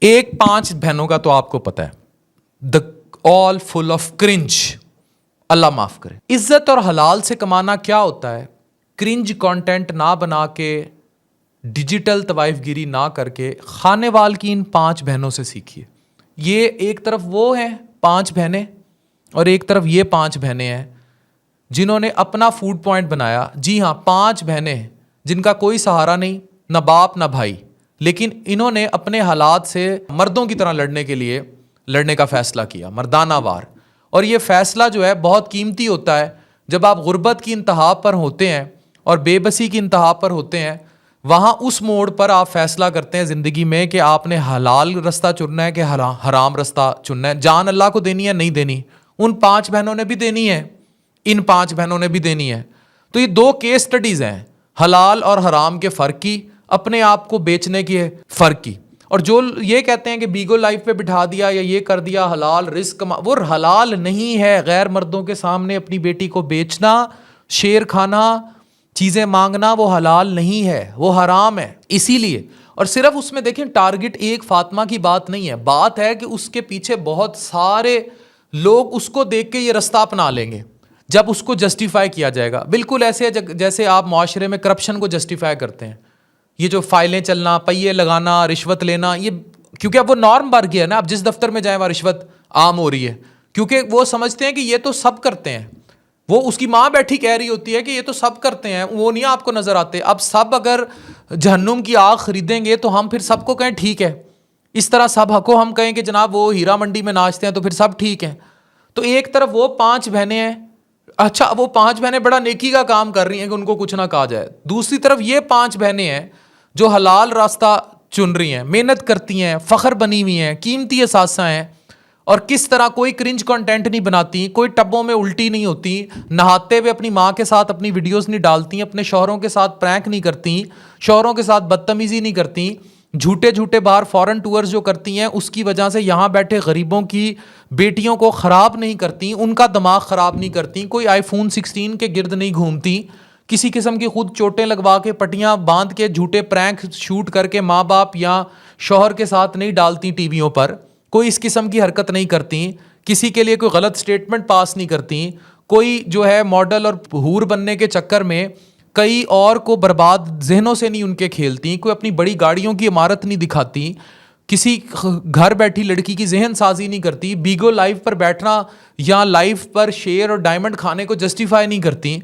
ایک 5 بہنوں کا تو آپ کو پتا ہے, دا آل فل آف کرنج, اللہ معاف کرے. عزت اور حلال سے کمانا کیا ہوتا ہے؟ کرنج کانٹینٹ نہ بنا کے, ڈیجیٹل طوائف گیری نہ کر کے, خانے وال کی ان 5 بہنوں سے سیکھیے. یہ ایک طرف وہ ہیں 5 بہنیں اور ایک طرف یہ 5 بہنیں ہیں جنہوں نے اپنا فوڈ پوائنٹ بنایا. جی ہاں, 5 بہنیں جن کا کوئی سہارا نہیں, نہ باپ نہ بھائی, لیکن انہوں نے اپنے حالات سے مردوں کی طرح لڑنے کا فیصلہ کیا, مردانہ وار. اور یہ فیصلہ جو ہے بہت قیمتی ہوتا ہے. جب آپ غربت کی انتہا پر ہوتے ہیں اور بے بسی کی انتہا پر ہوتے ہیں, وہاں اس موڑ پر آپ فیصلہ کرتے ہیں زندگی میں کہ آپ نے حلال رستہ چننا ہے کہ حرام رستہ چننا ہے. جان اللہ کو دینی ہے نہیں دینی, ان 5 بہنوں نے بھی دینی ہے, ان 5 بہنوں نے بھی دینی ہے. تو یہ 2 کیس سٹڈیز ہیں, حلال اور حرام کے فرق کی, اپنے آپ کو بیچنے کے فرق کی. اور جو یہ کہتے ہیں کہ بیگو لائف پہ بٹھا دیا یا یہ کر دیا, حلال رزق وہ حلال نہیں ہے. غیر مردوں کے سامنے اپنی بیٹی کو بیچنا, شیر کھانا, چیزیں مانگنا, وہ حلال نہیں ہے, وہ حرام ہے. اسی لیے, اور صرف اس میں دیکھیں ٹارگٹ ایک فاطمہ کی بات نہیں ہے, بات ہے کہ اس کے پیچھے بہت سارے لوگ اس کو دیکھ کے یہ رستہ اپنا لیں گے جب اس کو جسٹیفائی کیا جائے گا. بالکل ایسے جیسے آپ معاشرے میں کرپشن کو جسٹیفائی کرتے ہیں. یہ جو فائلیں چلنا, پہیے لگانا, رشوت لینا, یہ کیونکہ اب وہ نارم بڑھ گیا ہے نا. اب جس دفتر میں جائیں وہاں رشوت عام ہو رہی ہے, کیونکہ وہ سمجھتے ہیں کہ یہ تو سب کرتے ہیں. وہ اس کی ماں بیٹھی کہہ رہی ہوتی ہے کہ یہ تو سب کرتے ہیں, وہ نہیں آپ کو نظر آتے. اب سب اگر جہنم کی آگ خریدیں گے تو ہم پھر سب کو کہیں ٹھیک ہے. اس طرح سب کو ہم کہیں کہ جناب وہ ہیرا منڈی میں ناچتے ہیں تو پھر سب ٹھیک ہیں. تو ایک طرف وہ 5 بہنیں ہیں, اچھا وہ 5 بہنیں بڑا نیکی کا کام کر رہی ہیں کہ ان کو کچھ نہ کہا جائے. دوسری طرف یہ 5 بہنیں ہیں جو حلال راستہ چن رہی ہیں, محنت کرتی ہیں, فخر بنی ہوئی ہیں, قیمتی اثاثہ ہیں, اور کس طرح کوئی کرنج کنٹینٹ نہیں بناتی, کوئی ٹبوں میں الٹی نہیں ہوتی, نہاتے ہوئے اپنی ماں کے ساتھ اپنی ویڈیوز نہیں ڈالتی, اپنے شوہروں کے ساتھ پرینک نہیں کرتی, شوہروں کے ساتھ بدتمیزی نہیں کرتی, جھوٹے باہر فورن ٹورز جو کرتی ہیں اس کی وجہ سے یہاں بیٹھے غریبوں کی بیٹیوں کو خراب نہیں کرتی, ان کا دماغ خراب نہیں کرتی, کوئی آئی فون 16 کے گرد نہیں گھومتی, کسی قسم کی خود چوٹیں لگوا کے پٹیاں باندھ کے جھوٹے پرینک شوٹ کر کے ماں باپ یا شوہر کے ساتھ نہیں ڈالتی ٹی ویوں پر, کوئی اس قسم کی حرکت نہیں کرتی, کسی کے لیے کوئی غلط سٹیٹمنٹ پاس نہیں کرتی, کوئی جو ہے ماڈل اور حور بننے کے چکر میں کئی اور کو برباد ذہنوں سے نہیں ان کے کھیلتی, کوئی اپنی بڑی گاڑیوں کی عمارت نہیں دکھاتی, کسی گھر بیٹھی لڑکی کی ذہن سازی نہیں کرتی, بیگو لائف پر بیٹھنا یا لائف پر شیر اور ڈائمنڈ کھانے کو جسٹیفائی نہیں کرتی.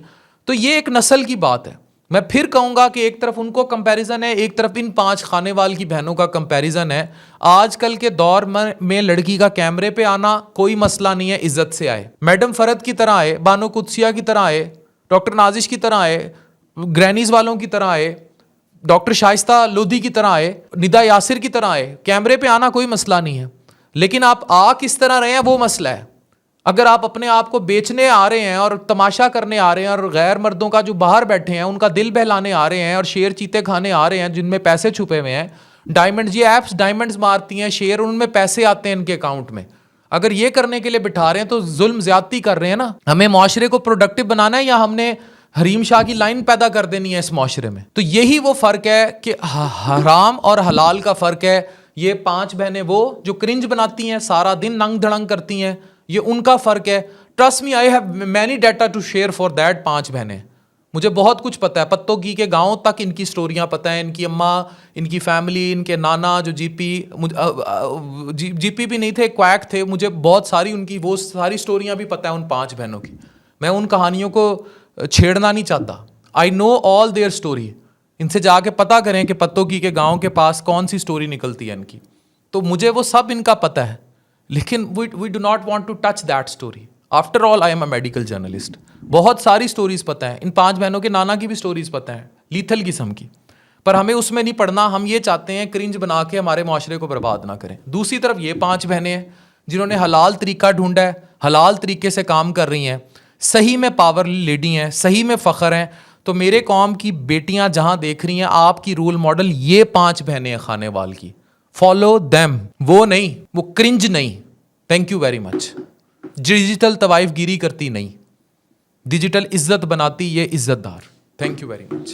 تو یہ ایک نسل کی بات ہے. میں پھر کہوں گا کہ ایک طرف ان کو کمپیریزن ہے, ایک طرف ان 5 خانے وال کی بہنوں کا کمپیریزن ہے. آج کل کے دور میں لڑکی کا کیمرے پہ آنا کوئی مسئلہ نہیں ہے, عزت سے آئے, میڈم فرد کی طرح آئے, بانو قدسیہ کی طرح آئے, ڈاکٹر نازش کی طرح آئے, گرینیز والوں کی طرح آئے, ڈاکٹر شائستہ لودھی کی طرح آئے, ندا یاسر کی طرح آئے. کیمرے پہ آنا کوئی مسئلہ نہیں ہے, لیکن آپ آ کس طرح رہے ہیں وہ مسئلہ ہے. اگر آپ اپنے آپ کو بیچنے آ رہے ہیں اور تماشا کرنے آ رہے ہیں اور غیر مردوں کا جو باہر بیٹھے ہیں ان کا دل بہلانے آ رہے ہیں اور شیر چیتے کھانے آ رہے ہیں جن میں پیسے چھپے ہوئے ہیں, ڈائمنڈز, یہ ایپس ڈائمنڈز مارتی ہیں, شیر ان میں پیسے آتے ہیں ان کے اکاؤنٹ میں, اگر یہ کرنے کے لیے بٹھا رہے ہیں تو ظلم زیادتی کر رہے ہیں نا. ہمیں معاشرے کو پروڈکٹیو بنانا ہے یا ہم نے حریم شاہ کی لائن پیدا کر دینی ہے اس معاشرے میں؟ تو یہی وہ فرق ہے کہ حرام اور حلال کا فرق ہے. یہ 5 بہنیں وہ جو کرنج بناتی ہیں, سارا دن ننگ دھڑنگ کرتی ہیں, یہ ان کا فرق ہے. Trust me, I have many data to share for that. 5 بہنیں, مجھے بہت کچھ پتا ہے, پتوں کی کے گاؤں تک ان کی سٹوریاں پتہ ہیں, ان کی اماں, ان کی فیملی, ان کے نانا جو جی پی بھی نہیں تھے, کویک تھے, مجھے بہت ساری ان کی وہ ساری سٹوریاں بھی پتہ ہیں ان 5 بہنوں کی. میں ان کہانیوں کو چھیڑنا نہیں چاہتا. آئی نو آل دیئر اسٹوری. ان سے جا کے پتہ کریں کہ پتوں کی کے گاؤں کے پاس کون سی سٹوری نکلتی ہے ان کی, تو مجھے وہ سب ان کا پتہ ہے. لیکن we do not want to touch that story. After all, I am a medical journalist. بہت ساری سٹوریز پتہ ہیں, ان 5 بہنوں کے نانا کی بھی سٹوریز پتہ ہیں, لیتھل قسم کی, پر ہمیں اس میں نہیں پڑھنا. ہم یہ چاہتے ہیں کرنج بنا کے ہمارے معاشرے کو برباد نہ کریں. دوسری طرف یہ 5 بہنیں ہیں جنہوں نے حلال طریقہ ڈھونڈا ہے, حلال طریقے سے کام کر رہی ہیں, صحیح میں پاور لیڈی ہیں, صحیح میں فخر ہیں. تو میرے قوم کی بیٹیاں جہاں دیکھ رہی ہیں آپ کی رول ماڈل یہ 5 بہنیں ہیں خانے وال کی. فالو دیم, وہ نہیں, وہ کرنج نہیں. Thank you very much. Digital طوائف گیری کرتی نہیں, ڈیجیٹل عزت بناتی, یہ عزت دار. Thank you very much.